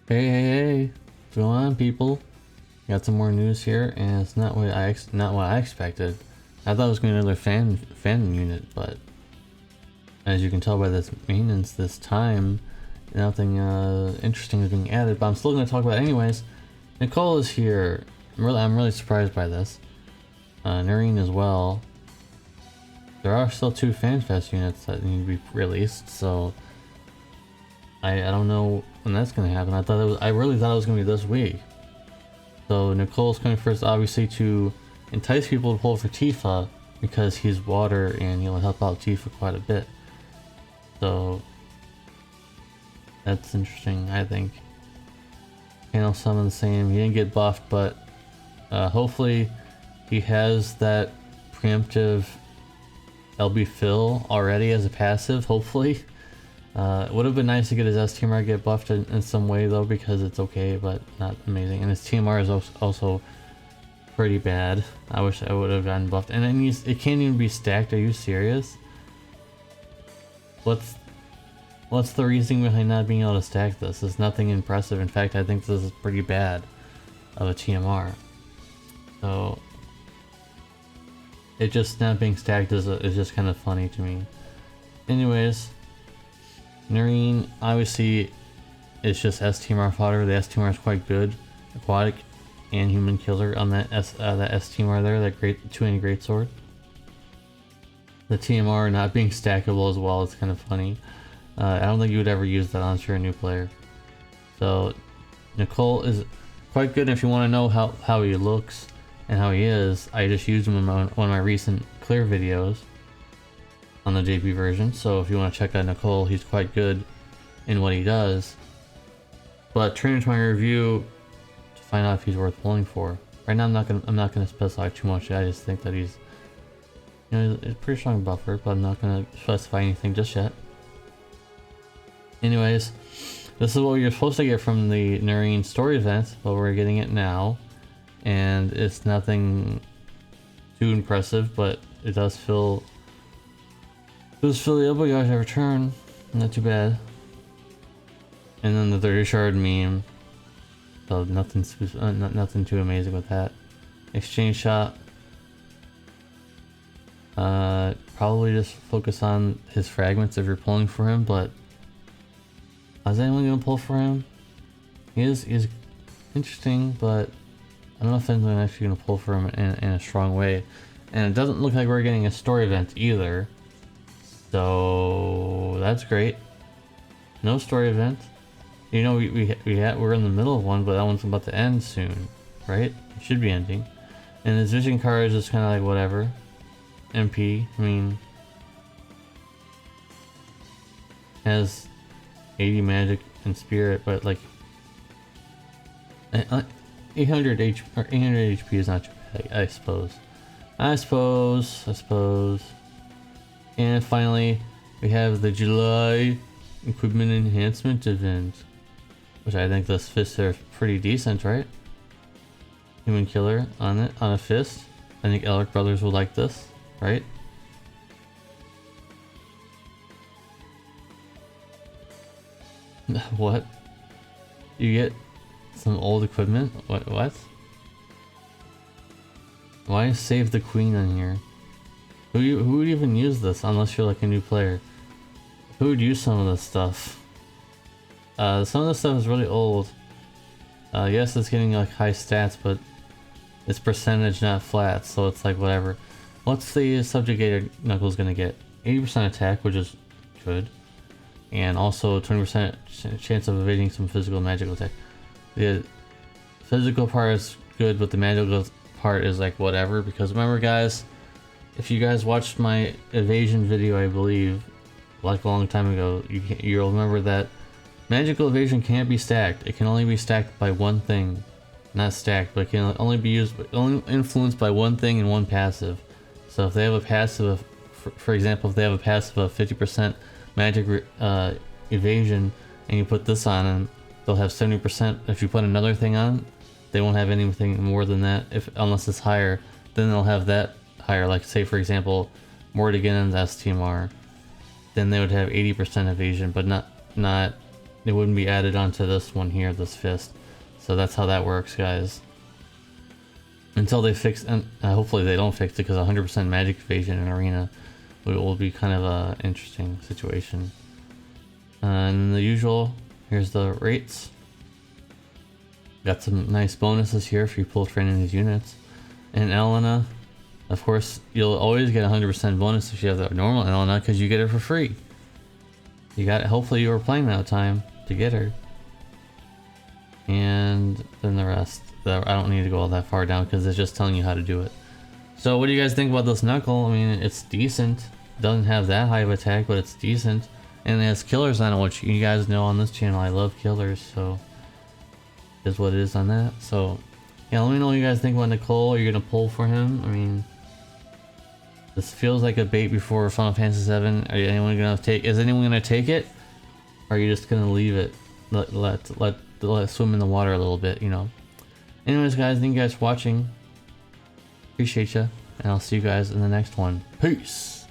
Hey, hey, hey! What's going on, people? Got some more news here, and it's not what I expected. I thought it was going to be another fan unit, but as you can tell by this maintenance this time, nothing interesting is being added. But I'm still going to talk about it anyways. Nichol is here. I'm really surprised by this. Noreen as well. There are still 2 FanFest units that need to be released, so I don't know when that's gonna happen. I really thought it was gonna be this week. So Nichol's coming first, obviously, to entice people to pull for Tifa because he's water and he'll help out Tifa quite a bit. So that's interesting, I think. Panel summon the same. He didn't get buffed, but hopefully he has that preemptive LB fill already as a passive. Hopefully. It would have been nice to get his STMR get buffed in some way though, because it's okay but not amazing, and his TMR is also pretty bad. I wish I would have gotten buffed, and it can't even be stacked. Are you serious? What's the reasoning behind not being able to stack this? There's nothing impressive. In fact, I think this is pretty bad of a TMR. So it just not being stacked is just kind of funny to me. Anyways. Noreen, obviously, it's just STMR fodder. The STMR is quite good. Aquatic and human killer on that STMR there, that great 2-handed greatsword. The TMR not being stackable as well is kind of funny. I don't think you would ever use that unless you're a new player. So, Nichol is quite good. If you want to know how he looks and how he is, I just used him in one of my recent clear videos on the JP version, so if you want to check out Nichol, he's quite good in what he does. But turn into my review to find out if he's worth pulling for. Right now, I'm not gonna specify too much. I just think that he's, you know, he's a pretty strong buffer, but I'm not gonna specify anything just yet. Anyways, this is what you're supposed to get from the Noreen story event, but we're getting it now, and it's nothing too impressive, but it does fill. Those Philly elbow guys have returned. Not too bad. And then the 30 shard meme. So nothing too amazing with that. Exchange shot. Probably just focus on his fragments if you're pulling for him, but is anyone gonna pull for him? He's interesting, but I don't know if anyone's actually gonna pull for him in a strong way. And it doesn't look like we're getting a story event either. So that's great. No story event. You know, we're in the middle of one, but that one's about to end soon, right? It should be ending. And his vision card is just kind of like whatever. MP, I mean, has 80 magic and spirit, but like 800 HP is not too bad, I suppose. I suppose. And finally, we have the July Equipment Enhancement event, which I think this fists are pretty decent, right? Human Killer on it, on a fist. I think Elric Brothers will like this, right? What? You get some old equipment? What? Why save the queen on here? Who would even use this unless you're like a new player? Who would use some of this stuff? Some of this stuff is really old. Yes, it's getting like high stats, but it's percentage, not flat, so it's like whatever. What's the subjugated Knuckles gonna get? 80% attack, which is good, and also 20% chance of evading some physical and magical attack. The physical part is good, but the magical part is like whatever, because remember, guys, if you guys watched my evasion video, I believe, like a long time ago, you'll remember that magical evasion can't be stacked. It can only be stacked by one thing. Not stacked, but it can only be used, only influenced by one thing and one passive. So if they have a passive of, for example, if they have a passive of 50% magic evasion, and you put this on, and they'll have 70%. If you put another thing on, they won't have anything more than that, unless it's higher. Then they'll have that higher, like say for example Mortigan's STMR, then they would have 80% evasion, but not It wouldn't be added onto this one here, this fist. So that's how that works, guys. Until they fix, and hopefully they don't fix it, because 100% magic evasion in arena will be kind of a interesting situation. And the usual, here's the rates. Got some nice bonuses here if you pull train in these units. And Elena, of course, you'll always get 100% bonus if you have the normal Elena, because you get her for free. You got it. Hopefully you were playing that time to get her. And then the rest. I don't need to go all that far down because it's just telling you how to do it. So what do you guys think about this Nichol? I mean, it's decent. Doesn't have that high of attack, but it's decent. And it has killers on it, which you guys know on this channel, I love killers, so is what it is on that. So yeah, let me know what you guys think about Nichol. Are you gonna pull for him? I mean, this feels like a bait before Final Fantasy 7. Are anyone gonna take? Is anyone gonna take it? Or are you just gonna leave it? Let it swim in the water a little bit, you know. Anyways, guys, thank you guys for watching. Appreciate you, and I'll see you guys in the next one. Peace.